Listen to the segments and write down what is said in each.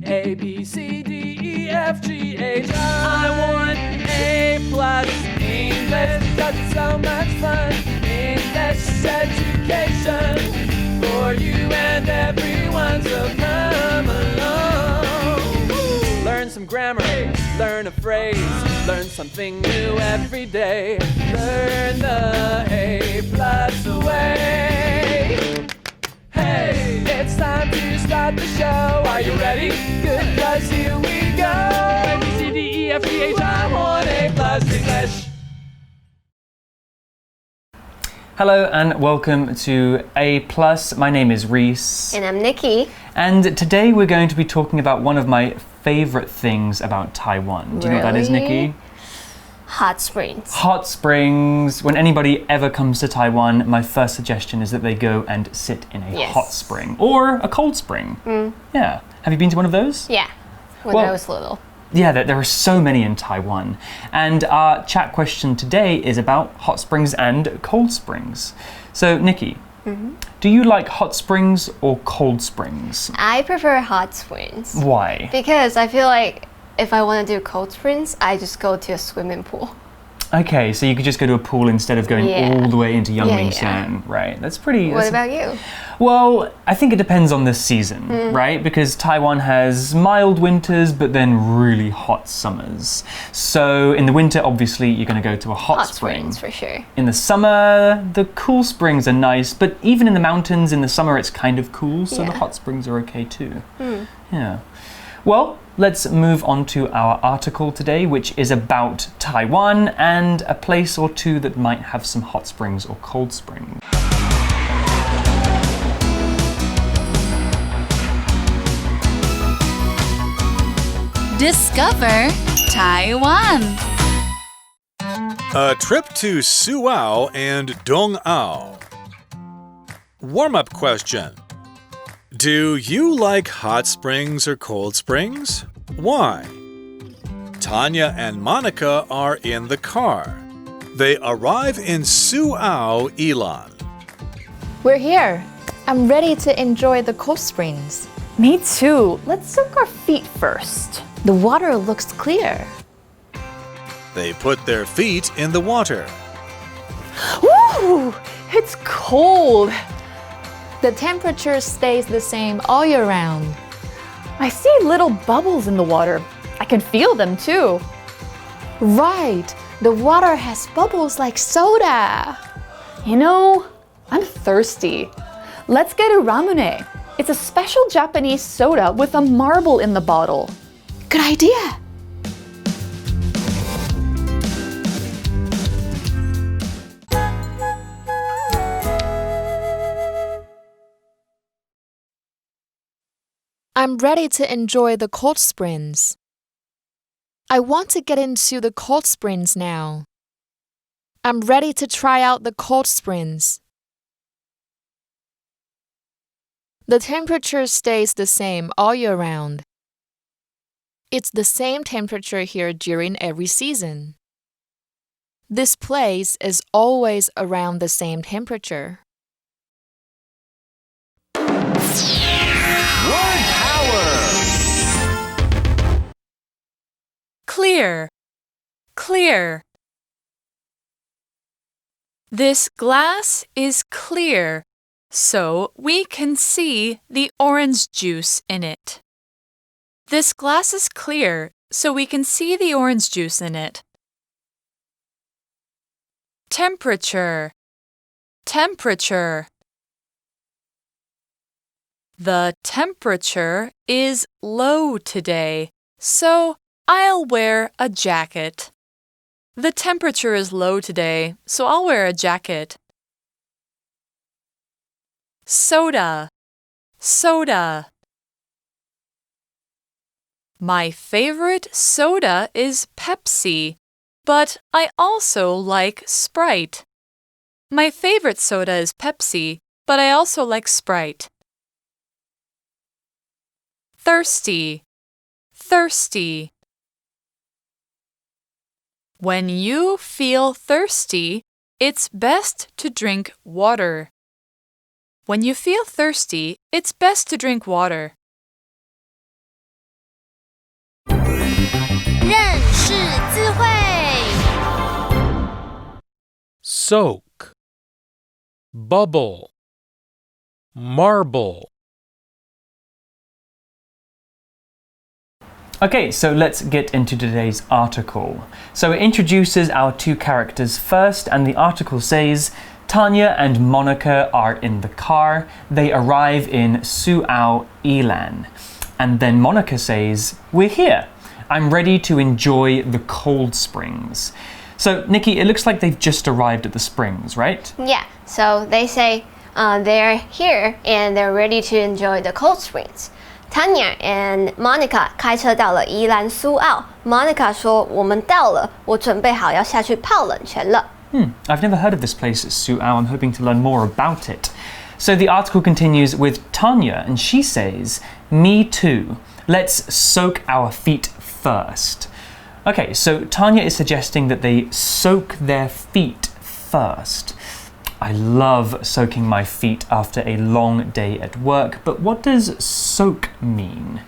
A, B, C, D, E, F, G, H, I want A+. English, because it's so much fun. English education for you and everyone, so come along. Learn some grammar, learn a phrase, learn something new every day. Learn the A+ way. Hey, it's time to start the show. Are you ready? Good, 'cause here we go. A, B, C, D, E, F, G, H, I want A+ English. Hello and welcome to A+. My name is Reese. And I'm Nikki. And today we're going to be talking about one of my favorite things about Taiwan. Do you know what that is, Nikki? Hot springs. Hot springs. When anybody ever comes to Taiwan, my first suggestion is that they go and sit in a hot spring or a cold spring. Yeah. Have you been to one of those? Yeah, when I was little. Yeah, there are so many in Taiwan. And our chat question today is about hot springs and cold springs. So, Nikki, do you like hot springs or cold springs? I prefer hot springs. Why? Because I feel like if I want to do cold springs, I just go to a swimming pool. Okay, so you could just go to a pool instead of going all the way into Yangmingshan. Right, that's pretty... What about you? Well, I think it depends on the season, right? Because Taiwan has mild winters, but then really hot summers. So in the winter, obviously, you're going to go to a hot spring. Springs, for sure. In the summer, the cool springs are nice, but even in the mountains, in the summer, it's kind of cool, so the hot springs are okay too. Yeah. Well, let's move on to our article today, which is about Taiwan and a place or two that might have some hot springs or cold springs. Discover Taiwan. A trip to Suao and Dongao. Warm-up question. Do you like hot springs or cold springs? Why? Tanya and Monica are in the car. They arrive in Suao, Ilan. We're here. I'm ready to enjoy the cold springs. Me too. Let's soak our feet first. The water looks clear. They put their feet in the water. Woo! It's cold. The temperature stays the same all year round. I see little bubbles in the water. I can feel them too. Right. The water has bubbles like soda. You know, I'm thirsty. Let's get a ramune. It's a special Japanese soda with a marble in the bottle. Good idea. I'm ready to enjoy the cold springs. I want to get into the cold springs now. I'm ready to try out the cold springs. The temperature stays the same all year round. It's the same temperature here during every season. This place is always around the same temperature. Word power! Clear. Clear. This glass is clear, so we can see the orange juice in it. This glass is clear, so we can see the orange juice in it. Temperature. Temperature. The temperature is low today, so I'll wear a jacket. The temperature is low today, so I'll wear a jacket. Soda. Soda. My favorite soda is Pepsi, but I also like Sprite. My favorite soda is Pepsi, but I also like Sprite. Thirsty. Thirsty. When you feel thirsty, it's best to drink water. When you feel thirsty, it's best to drink water. soak, bubble, marble. Okay, so let's get into today's article. So it introduces our two characters first, and the article says, Tanya and Monica are in the car. They arrive in Suao, Ilan. And then Monica says, we're here. I'm ready to enjoy the cold springs. So, Nikki, it looks like they've just arrived at the springs, right? Yeah, so they say they're here and they're ready to enjoy the cold springs. Tanya and Monica 开车到了宜兰苏澳。Monica 说：“我们到了，我准备好要下去泡冷泉了。” I've never heard of this place at Suao. I'm hoping to learn more about it. So the article continues with Tanya, and she says, Me too. Let's soak our feet first. Okay, so Tanya is suggesting that they soak their feet first. I love soaking my feet after a long day at work, but what does soak mean?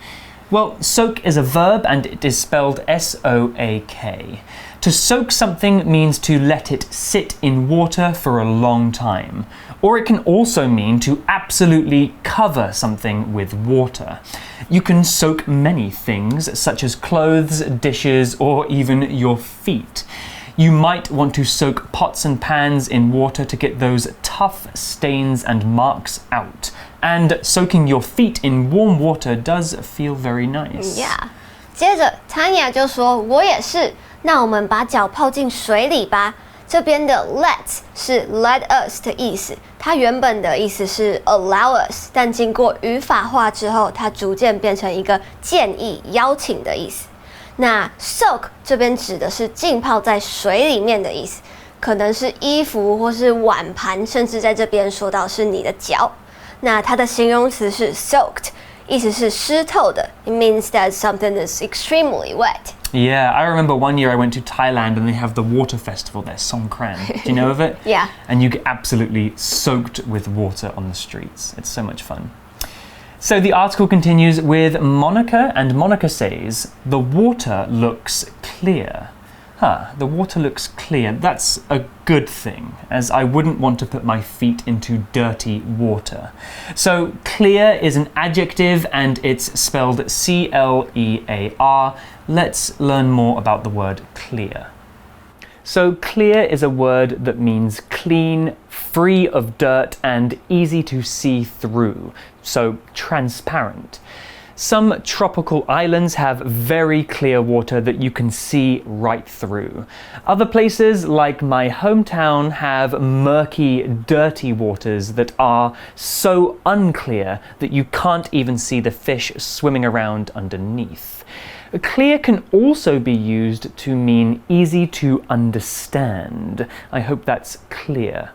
Well, soak is a verb and it is spelled S-O-A-K. To soak something means to let it sit in water for a long time. Or it can also mean to absolutely cover something with water. You can soak many things, such as clothes, dishes, or even your feet. You might want to soak pots and pans in water to get those tough stains and marks out. And soaking your feet in warm water does feel very nice. Yeah. 接着 Tanya 就说：“我也是。那我们把脚泡进水里吧。”这边的 let 是 let us 的意思，它原本的意思是 allow us， 但经过语法化之后，它逐渐变成一个建议、邀请的意思。那 soak 这边指的是浸泡在水里面的意思，可能是衣服或是碗盘，甚至在这边说到是你的脚。那它的形容词是 soaked， 意思是湿透的。It means that something is extremely wet. Yeah, I remember one year I went to Thailand and they have the water festival there, Songkran. Do you know of it? Yeah. And you get absolutely soaked with water on the streets. It's so much fun. So the article continues with Monica, and Monica says, the water looks clear. The water looks clear. That's a good thing, as I wouldn't want to put my feet into dirty water. So clear is an adjective and it's spelled C-L-E-A-R. Let's learn more about the word clear. So clear is a word that means clean, free of dirt, and easy to see through. So transparent. Some tropical islands have very clear water that you can see right through. Other places, like my hometown, have murky, dirty waters that are so unclear that you can't even see the fish swimming around underneath. Clear can also be used to mean easy to understand. I hope that's clear.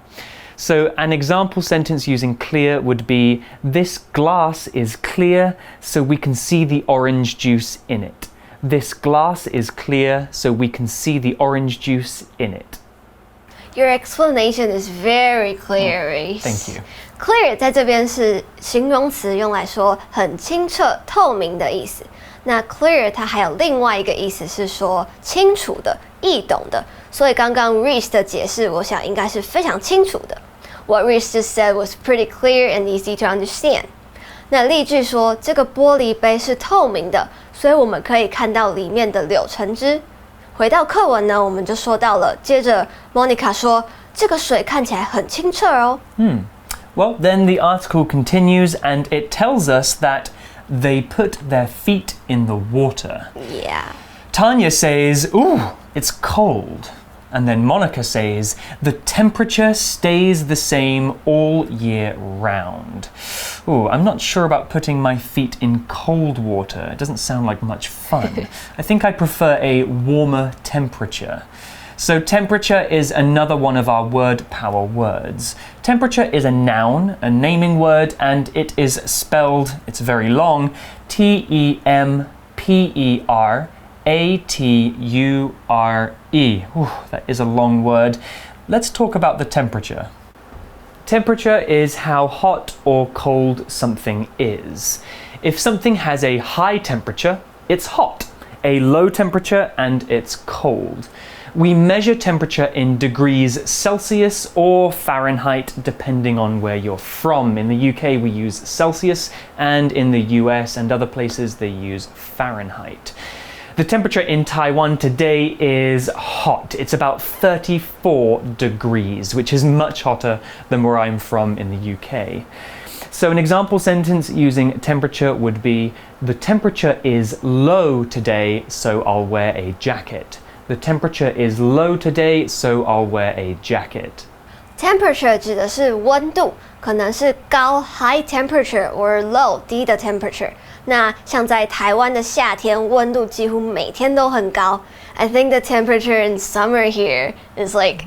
So an example sentence using clear would be, this glass is clear so we can see the orange juice in it. This glass is clear so we can see the orange juice in it. Your explanation is very clear. Thank you. Clear 在这边是形容词，用来说很清澈、透明的意思。那 clear 它还有另外一个意思是说清楚的、易懂的。所以刚刚 Reese 的解释，我想应该是非常清楚的。What Reese just said was pretty clear and easy to understand. 那例句说，这个玻璃杯是透明的，所以我们可以看到里面的柳橙汁。回到课文呢，我们就说到了，接着 Monica 说，这个水看起来很清澈哦。Well, then the article continues and it tells us that they put their feet in the water. Yeah. Tanya says, ooh, it's cold. And then Monica says, the temperature stays the same all year round. Ooh, I'm not sure about putting my feet in cold water. It doesn't sound like much fun. I think I prefer a warmer temperature. So temperature is another one of our word power words. Temperature is a noun, a naming word, and it is spelled, it's very long, T-E-M-P-E-R-A-T-U-R-E. That is a long word. Let's talk about the temperature. Temperature is how hot or cold something is. If something has a high temperature, it's hot. A low temperature and it's cold. We measure temperature in degrees Celsius or Fahrenheit, depending on where you're from. In the UK, we use Celsius, and in the US and other places, they use Fahrenheit. The temperature in Taiwan today is hot. It's about 34 degrees, which is much hotter than where I'm from in the UK. So an example sentence using temperature would be, the temperature is low today, so I'll wear a jacket. The temperature is low today, so I'll wear a jacket. Temperature 指的是温度，可能是高 high temperature or low 低的 temperature。那像在台湾的夏天，温度几乎每天都很高。I think the temperature in summer here is like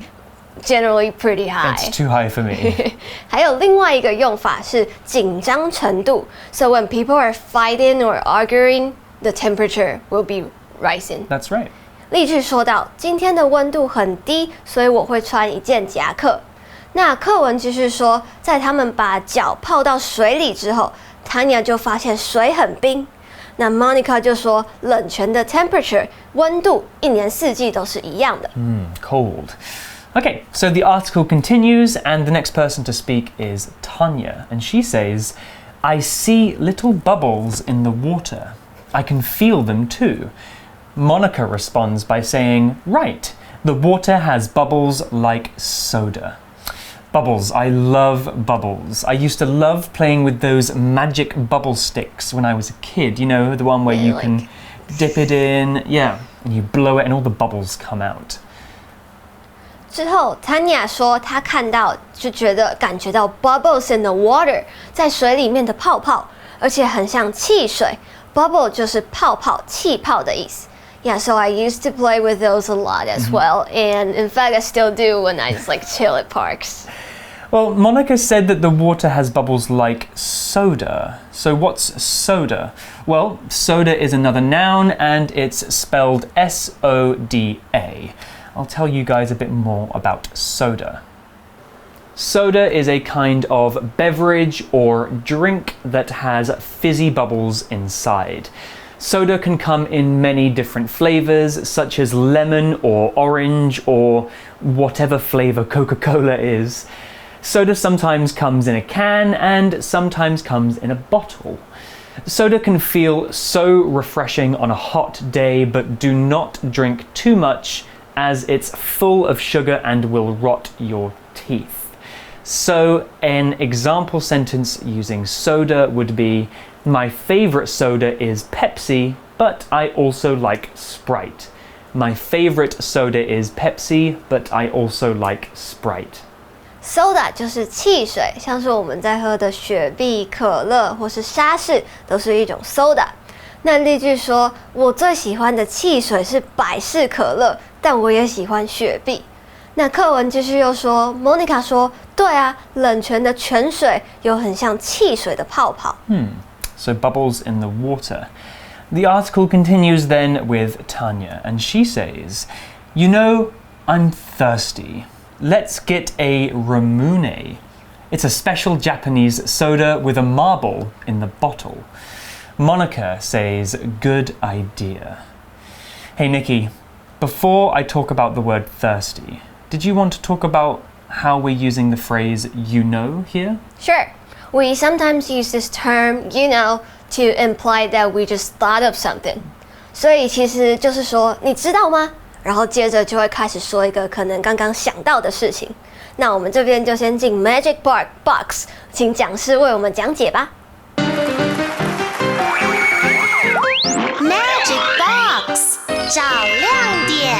generally pretty high. It's too high for me. 还有另外一个用法是紧张程度。So when people are fighting or arguing, the temperature will be rising. That's right. 例句说到，今天的温度很低，所以我会穿一件夹克。那课文继续说，在他们把脚泡到水里之后，Tanya 就发现水很冰。那 Monica 就说，冷泉的 temperature 温度一年四季都是一样的。Cold. Okay, so the article continues, and the next person to speak is Tanya, and she says, I see little bubbles in the water. I can feel them too. Monica responds by saying, right, the water has bubbles like soda. Bubbles, I love bubbles. I used to love playing with those magic bubble sticks when I was a kid. You know, the one where you can dip it in, yeah, and you blow it and all the bubbles come out. 之后 Tanya 说她看到就感觉到 bubbles in the water 在水里面的泡泡，而且很像汽水。Bubble 就是泡泡、气泡的意思。Yeah, so I used to play with those a lot as well, and in fact I still do when I just chill at parks. Well, Monica said that the water has bubbles like soda. So what's soda? Well, soda is another noun and it's spelled S-O-D-A. I'll tell you guys a bit more about soda. Soda is a kind of beverage or drink that has fizzy bubbles inside. Soda can come in many different flavors, such as lemon or orange or whatever flavor Coca-Cola is. Soda sometimes comes in a can and sometimes comes in a bottle. Soda can feel so refreshing on a hot day, but do not drink too much as it's full of sugar and will rot your teeth. So an example sentence using soda would be, my favorite soda is Pepsi, but I also like Sprite. My favorite soda is Pepsi, but I also like Sprite. Soda 就是汽水，像是我们在喝的雪碧、可乐或是沙士，都是一种 soda。那例句说，我最喜欢的汽水是百事可乐，但我也喜欢雪碧。那课文继续又说 ，Monica 说，对啊，冷泉的泉水有很像汽水的泡泡。So bubbles in the water. The article continues then with Tanya, and she says, you know, I'm thirsty. Let's get a ramune. It's a special Japanese soda with a marble in the bottle. Monica says, good idea. Hey Nikki, before I talk about the word thirsty, did you want to talk about how we're using the phrase you know here? Sure. We sometimes use this term, you know, to imply that we just thought of something. 所以其实就是说，你知道吗？然后接着就会开始说一个可能刚刚想到的事情。那我们这边就先进 Magic Box， 请讲师为我们讲解吧。Magic Box 找亮点。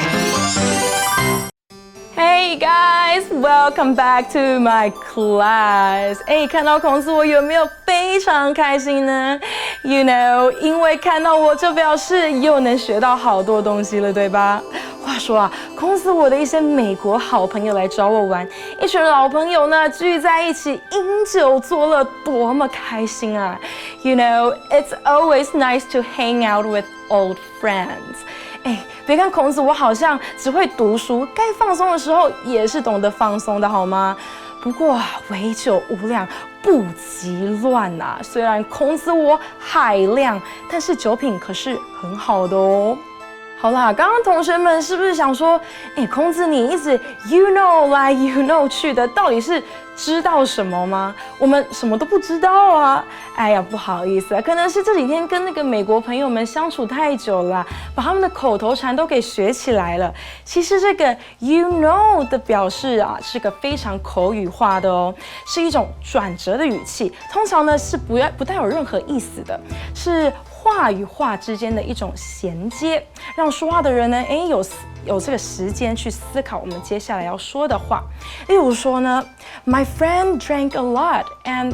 Hey guys, welcome back to my class. 看到孔子我有没有非常开心呢？ You know, 因为看到我就表示又能学到好多东西了，对吧？话说啊，孔子我的一些美国好朋友来找我玩，一群老朋友呢聚在一起饮酒作乐，多么开心啊 ！You know, it's always nice to hang out with old friends. 别看孔子我好像只会读书，该放松的时候也是懂得放松的好吗？不过唯酒无量，不及乱啊。虽然孔子我海量，但是酒品可是很好的哦。好啦，刚刚同学们是不是想说，孔子你一直 you know 来 you know 去的，到底是知道什么吗？我们什么都不知道啊！哎呀，不好意思啊，可能是这几天跟那个美国朋友们相处太久了，把他们的口头禅都给学起来了。其实这个 you know 的表示啊，是个非常口语化的哦，是一种转折的语气，通常呢是不带有任何意思的，是话与话之间的一种衔接，让说话的人呢，有这个时间去思考我们接下来要说的话。例如说呢 ，My friend drank a lot and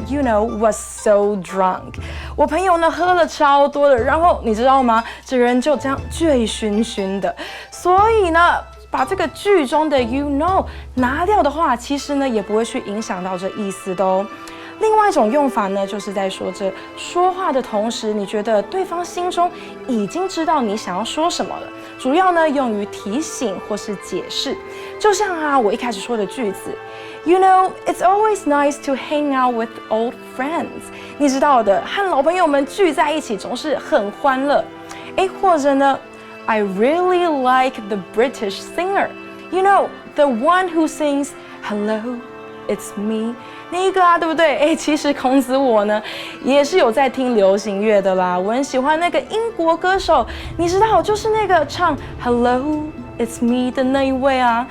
was so drunk。我朋友呢喝了超多的，然后你知道吗？这个人就这样醉醺醺的。所以呢，把这个句中的 you know 拿掉的话，其实呢也不会去影响到这意思的哦。另外一种用法呢，就是在说着说话的同时，你觉得对方心中已经知道你想要说什么了，主要呢用于提醒或是解释。就像我一开始说的句子 ，You know, it's always nice to hang out with old friends。你知道的，和老朋友们聚在一起总是很欢乐。或者呢 ，I really like the British singer. You know, the one who sings Hello, it's me。那一个对不对？其实孔子我呢也是有在听流行乐的啦，我很喜欢那个英国歌手，你知道，就是那个唱 Hello It's me 的那一位啊，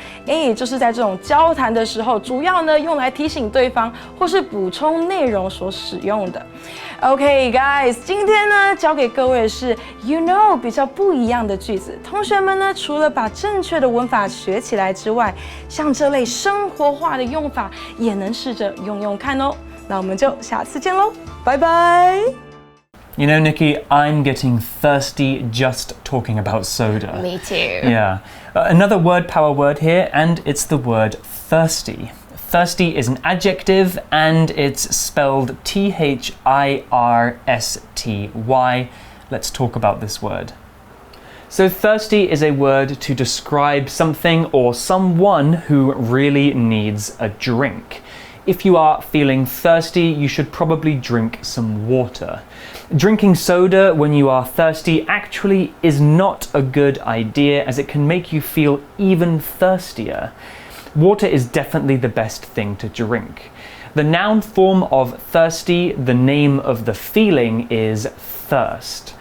就是在这种交谈的时候，主要呢用来提醒对方或是补充内容所使用的。OK guys， 今天呢教给各位是 you know 比较不一样的句子。同学们呢除了把正确的文法学起来之外，像这类生活化的用法也能试着用用看哦。那我们就下次见喽，拜拜。You know, Nikki, I'm getting thirsty just talking about soda. Me too. Yeah. Another word power word here, and it's the word thirsty. Thirsty is an adjective, and it's spelled Thirsty. Let's talk about this word. So thirsty is a word to describe something or someone who really needs a drink. If you are feeling thirsty, you should probably drink some water. Drinking soda when you are thirsty actually is not a good idea, as it can make you feel even thirstier. Water is definitely the best thing to drink. The noun form of thirsty, the name of the feeling is thirst.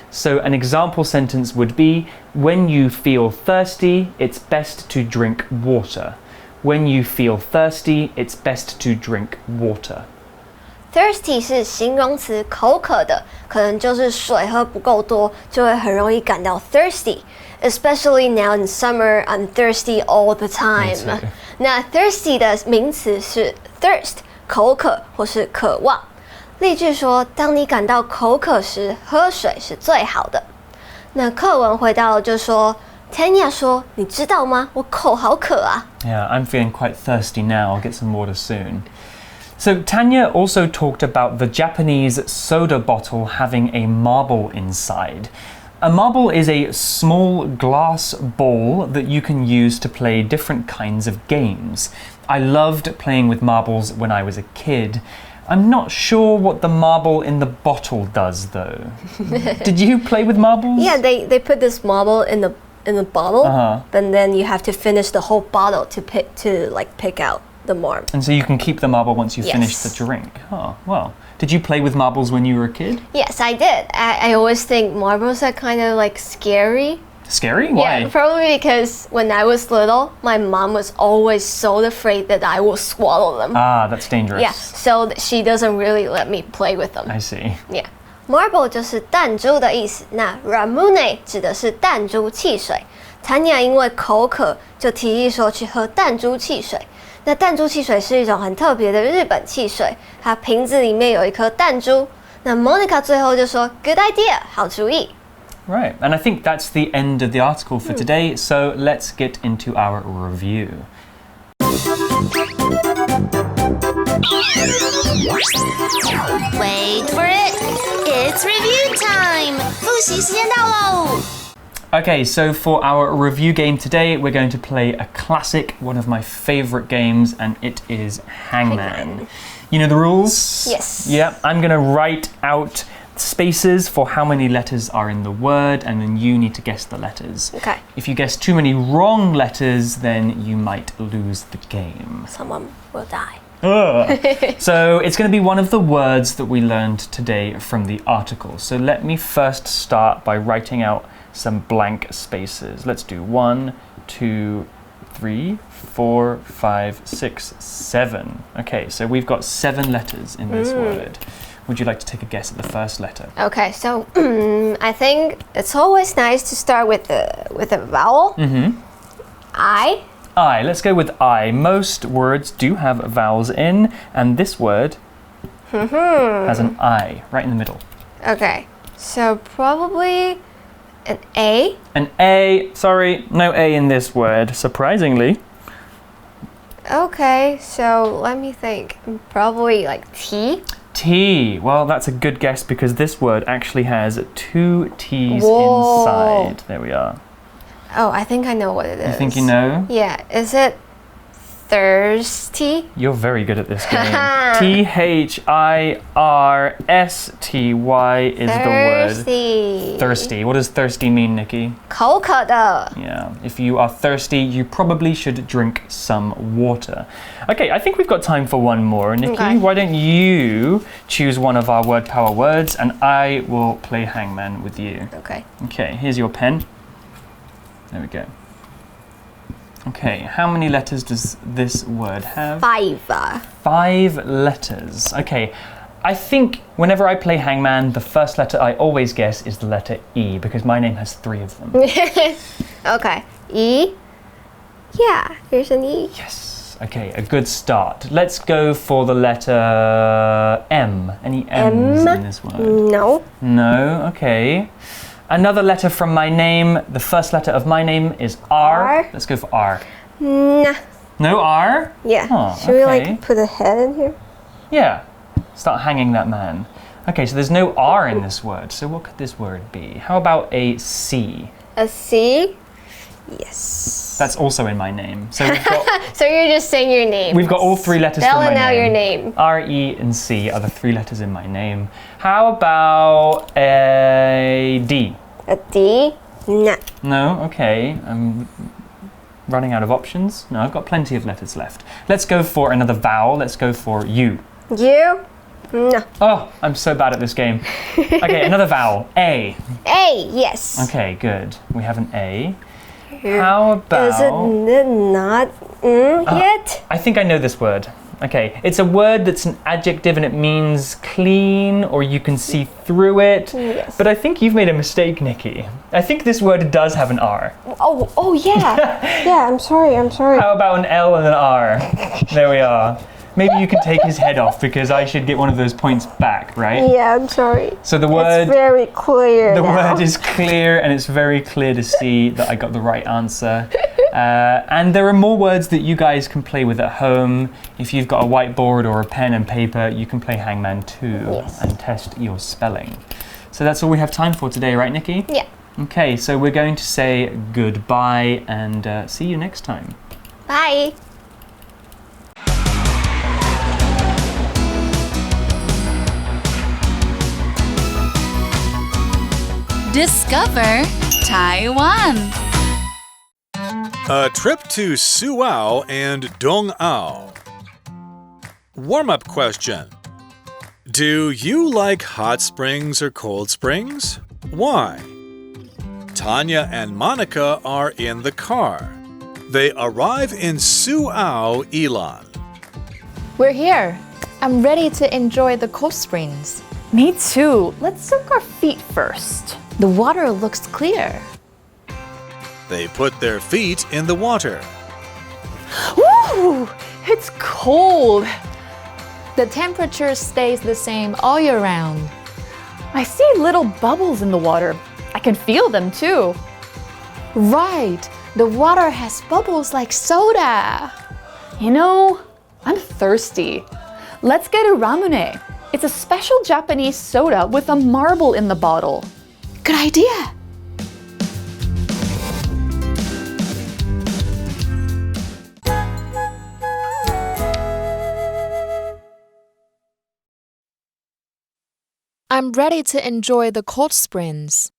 So an example sentence would be, when you feel thirsty, it's best to drink water. When you feel thirsty, it's best to drink water. Thirsty 是形容词，口渴的，可能就是水喝不够多，就会很容易感到 thirsty. Especially now in summer, I'm thirsty all the time. 那 thirsty 的名词是 thirst， 口渴或是渴望。例句说，当你感到口渴时，喝水是最好的。那课文回到就说 Tanya 说，你知道吗？我口好渴啊。Yeah, I'm feeling quite thirsty now. I'll get some water soon. So Tanya also talked about the Japanese soda bottle having a marble inside. A marble is a small glass ball that you can use to play different kinds of games. I loved playing with marbles when I was a kid. I'm not sure what the marble in the bottle does, though. Did you play with marbles? Yeah, they put this marble in the bottle, and then you have to finish the whole bottle to pick out the marble. And so you can keep the marble once you finish the drink. Oh, well. Did you play with marbles when you were a kid? Yes, I did. I always think marbles are kind of like scary. Scary? Why? Yeah, probably because when I was little, my mom was always so afraid that I will swallow them. Ah, that's dangerous. Yeah, so she doesn't really let me play with them. I see. Yeah. Marble 就是弹珠的意思，那 ramune 指的是弹珠汽水。Tanya 因为口渴，就提议说去喝弹珠汽水。那弹珠汽水是一种很特别的日本汽水，它瓶子里面有一颗弹珠。那 Monica 最后就说 Good idea， 好主意。Right, and I think that's the end of the article for today, so let's get into our review. Wait for it. It's review time. 复习时间到喽。Okay, so for our review game today, we're going to play a classic, one of my favorite games, and it is Hangman. You know the rules? Yes. Yeah, I'm going to write out spaces for how many letters are in the word, and then you need to guess the letters. Okay. If you guess too many wrong letters, then you might lose the game. Someone will die. So it's going to be one of the words that we learned today from the article. So let me first start by writing out some blank spaces. Let's do 1, 2, 3, 4, 5, 6, 7. Okay, so we've got 7 letters in this word. Would you like to take a guess at the first letter? Okay, so I think it's always nice to start with a vowel. I. I. Let's go with I. Most words do have vowels in, and this word has an I right in the middle. Okay, so probably an A. An A. Sorry, no A in this word, surprisingly. Okay, so let me think. Probably like T. T. Well, that's a good guess because this word actually has 2 T's Whoa. inside. There we are. Oh, I think I know what it is. You think you know? Yeah, is it thirsty? You're very good at this game. T-H-I-R-S-T-Y is the word. Thirsty. Thirsty. What does thirsty mean, Nikki? 口渴的. Yeah, if you are thirsty, you probably should drink some water. Okay, I think we've got time for one more. Nikki, Okay. why don't you choose one of our word power words and I will play hangman with you. Okay. Okay, here's your pen. There we go. Okay, how many letters does this word have? 5. 5 letters. Okay, I think whenever I play hangman, the first letter I always guess is the letter E because my name has 3 of them. Okay. E. Yeah, here's an E. Yes. Okay, a good start. Let's go for the letter M. Any M's in this word? No. No, okay. Another letter from my name. The first letter of my name is R. R. Let's go for R. Nah. No R? Yeah. Oh, Should we okay. like put a head in here? Yeah. Start hanging that man. Okay, so there's no R in this word. So what could this word be? How about a C? A C? Yes. That's also in my name. So we've got, So you're just saying your name. we've got all 3 letters from my Spelling out name. your name. R, E, and C are the 3 letters in my name. How about a D? A D? Nah. No? Okay. I'm running out of options. No, I've got plenty of letters left. Let's go for another vowel. Let's go for U. U? No. Oh, I'm so bad at this game. Okay, another vowel. A. A, yes. Okay, good. We have an A. How about... Is it not yet? I think I know this word. Okay, it's a word that's an adjective and it means clean or you can see through it. Yes. But I think you've made a mistake, Nikki. I think this word does have an R. Oh yeah. Yeah, I'm sorry. How about an L and an R? There we are. Maybe you can take his head off because I should get one of those points back, right? Yeah, I'm sorry. So the word... It's very clear The now. word is clear and it's very clear to see that I got the right answer. And there are more words that you guys can play with at home. If you've got a whiteboard or a pen and paper, you can play hangman too and test your spelling. So that's all we have time for today, right, Nikki? Yeah. Okay, so we're going to say goodbye and see you next time. Bye. Discover Taiwan. A trip to Suao and Dongao. Warm-up question. Do you like hot springs or cold springs? Why? Tanya and Monica are in the car. They arrive in Suao, Ilan. We're here. I'm ready to enjoy the cold springs. Me too. Let's soak our feet first. The water looks clear. They put their feet in the water. Woo! It's cold. The temperature stays the same all year round. I see little bubbles in the water. I can feel them too. Right, the water has bubbles like soda. You know, I'm thirsty. Let's get a ramune. It's a special Japanese soda with a marble in the bottle. Good idea. I'm ready to enjoy the cold springs.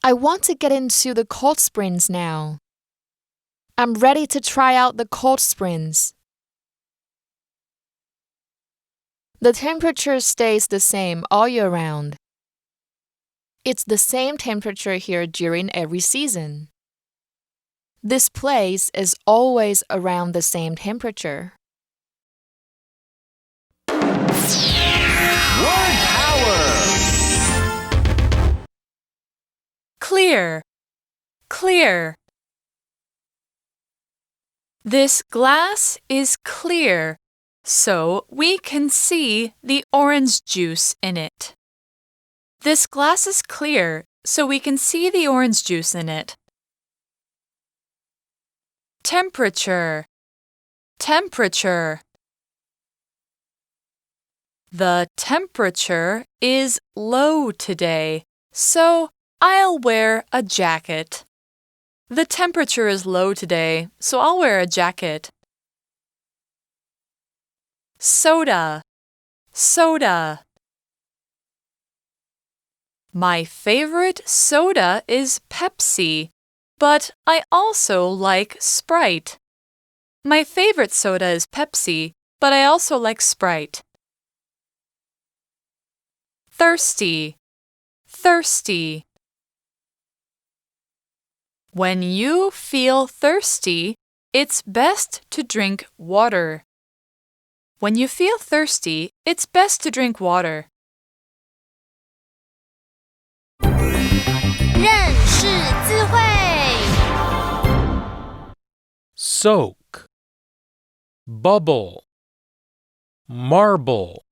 I want to get into the cold springs now. I'm ready to try out the cold springs. The temperature stays the same all year round. It's the same temperature here during every season. This place is always around the same temperature. 1 hour. Clear, clear. This glass is clear, so we can see the orange juice in it. This glass is clear, so we can see the orange juice in it. Temperature, temperature. The temperature is low today, so I'll wear a jacket. The temperature is low today, so I'll wear a jacket. Soda, soda. My favorite soda is Pepsi, but I also like Sprite. My favorite soda is Pepsi, but I also like Sprite. Thirsty, thirsty. When you feel thirsty, it's best to drink water. When you feel thirsty, it's best to drink water. 认识字汇 Soak, bubble, marble,